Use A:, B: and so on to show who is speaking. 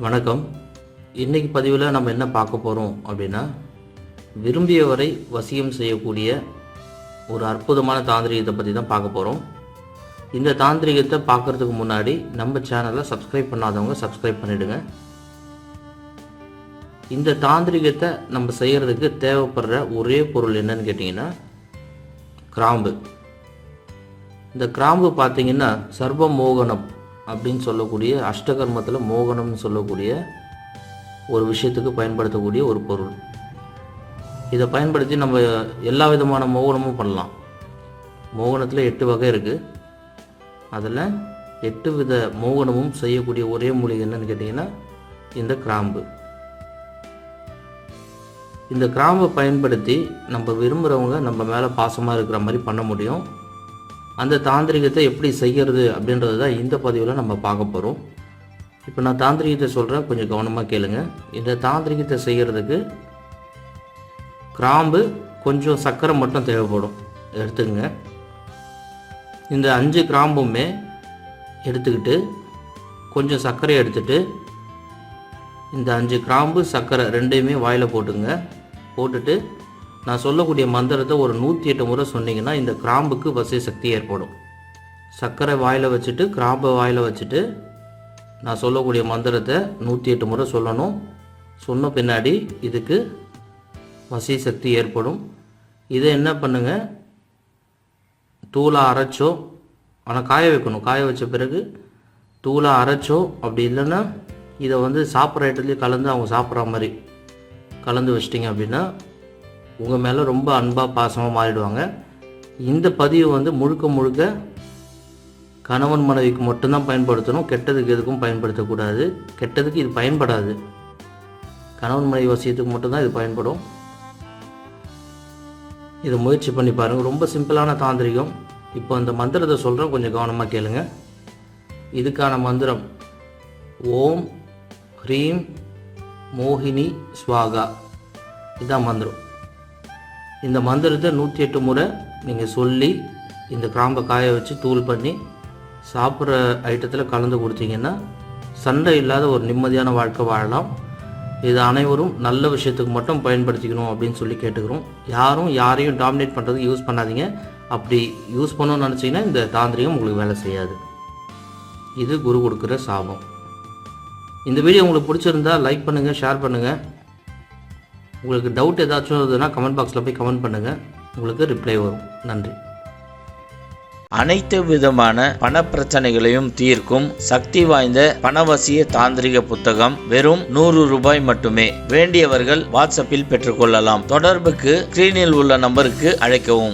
A: வணக்கம். இன்றைக்கி பதிவில் நம்ம என்ன பார்க்க போகிறோம் அப்படின்னா, விரும்பியவரை வசியம் செய்யக்கூடிய ஒரு அற்புதமான தாந்திரிகத்தை பற்றி தான் பார்க்க போகிறோம். இந்த தாந்திரிகத்தை பார்க்குறதுக்கு முன்னாடி நம்ம சேனலை சப்ஸ்கிரைப் பண்ணாதவங்க சப்ஸ்கிரைப் பண்ணிவிடுங்க. இந்த தாந்திரிகத்தை நம்ம செய்கிறதுக்கு தேவைப்படுற ஒரே பொருள் என்னன்னு கேட்டிங்கன்னா, கிராம்பு. இந்த கிராம்பு பார்த்திங்கன்னா சர்வ மோகனம் அப்படின்னு சொல்லக்கூடிய அஷ்டகர்மத்தில் மோகனம்னு சொல்லக்கூடிய ஒரு விஷயத்துக்கு பயன்படுத்தக்கூடிய ஒரு பொருள். இதை பயன்படுத்தி நம்ம எல்லா விதமான மோகனமும் பண்ணலாம். மோகனத்தில் 8 வகை இருக்குது. அதில் 8 வித மோகனமும் செய்யக்கூடிய ஒரே மூலிகை என்னன்னு கேட்டிங்கன்னா இந்த கிராம்பு. இந்த கிராம்பை பயன்படுத்தி நம்ம விரும்புகிறவங்க நம்ம மேலே பாசமாக இருக்கிற மாதிரி பண்ண முடியும். அந்த தாந்திரிகத்தை எப்படி செய்கிறது அப்படின்றது தான் இந்த பதிவில் நம்ம பார்க்க போகிறோம். இப்போ நான் தாந்திரிகத்தை சொல்கிறேன், கொஞ்சம் கவனமாக கேளுங்க. இந்த தாந்திரிகத்தை செய்கிறதுக்கு கிராம்பு, கொஞ்சம் சர்க்கரை மட்டும் தேவைப்படும். எடுத்துக்கங்க. இந்த 5 கிராம்புமே எடுத்துக்கிட்டு கொஞ்சம் சர்க்கரை எடுத்துகிட்டு இந்த 5 கிராம்பு சர்க்கரை ரெண்டையுமே வாயில் போட்டுங்க. போட்டுட்டு நான் சொல்லக்கூடிய மந்திரத்தை ஒரு 108 முறை சொன்னீங்கன்னா இந்த கிராம்புக்கு வசிய சக்தி ஏற்படும். சர்க்கரை வாயில் வச்சுட்டு கிராம்பை வாயில் வச்சுட்டு நான் சொல்லக்கூடிய மந்திரத்தை 108 முறை சொல்லணும். சொன்ன பின்னாடி இதுக்கு வசிய சக்தி ஏற்படும். இதை என்ன பண்ணுங்க, தூளை அரைச்சோ, ஆனால் காய வைக்கணும். காய வச்ச பிறகு தூளை அரைச்சோ, அப்படி இல்லைன்னா இதை சாப்பிட்ற இடத்துலேயே கலந்து அவங்க சாப்பிட்ற மாதிரி கலந்து வச்சிட்டிங்க அப்படின்னா உங்கள் மேலே ரொம்ப அன்பாக பாசமாக மாறிடுவாங்க. இந்த பதிவு முழுக்க முழுக்க கணவன் மனைவிக்கு மட்டும்தான் பயன்படுத்தணும். கெட்டதுக்கு எதுக்கும் பயன்படுத்தக்கூடாது. கெட்டதுக்கு இது பயன்படாது. கணவன் மனைவி வசியத்துக்கு மட்டும்தான் இது பயன்படும். இதை முயற்சி பண்ணி பாருங்கள். ரொம்ப சிம்பிளான தாந்திரிகம். இப்போ அந்த மந்திரத்தை சொல்கிறேன், கொஞ்சம் கவனமாக கேளுங்க. இதுக்கான மந்திரம் ஓம் ஹ்ரீம் மோகினி ஸ்வாகா. இதுதான் மந்திரம். இந்த மந்திரத்தை 108 முறை நீங்கள் சொல்லி இந்த கிராம்பை காய வச்சு தூள் பண்ணி சாப்பிட்ற ஐட்டத்தில் கலந்து கொடுத்தீங்கன்னா சண்டை இல்லாத ஒரு நிம்மதியான வாழ்க்கை வாழலாம். இது அனைவரும் நல்ல விஷயத்துக்கு மட்டும் பயன்படுத்திக்கணும் அப்படின்னு சொல்லி கேட்டுக்கிறோம். யாரும் யாரையும் டாமினேட் பண்ணுறதுக்கு யூஸ் பண்ணாதீங்க. அப்படி யூஸ் பண்ணணும்னு நினச்சிங்கன்னா இந்த தாந்திரிகம் உங்களுக்கு வேலை செய்யாது. இது குரு கொடுக்குற சாபம். இந்த வீடியோ உங்களுக்கு பிடிச்சிருந்தா லைக் பண்ணுங்கள், ஷேர் பண்ணுங்கள். உங்களுக்கு டவுட் ஏதாச்சும் இருந்ததுன்னா கமெண்ட் பாக்ஸில் போய் கமெண்ட் பண்ணுங்கள். உங்களுக்கு ரிப்ளை வரும். நன்றி.
B: அனைத்து விதமான பண பிரச்சனைகளையும் தீர்க்கும் சக்தி வாய்ந்த பணவசிய தாந்திரிக புத்தகம் வெறும் 100 ரூபாய் மட்டுமே. வேண்டியவர்கள் வாட்ஸ்அப்பில் பெற்றுக்கொள்ளலாம். தொடர்புக்கு ஸ்கிரீனில் உள்ள நம்பருக்கு அழைக்கவும்.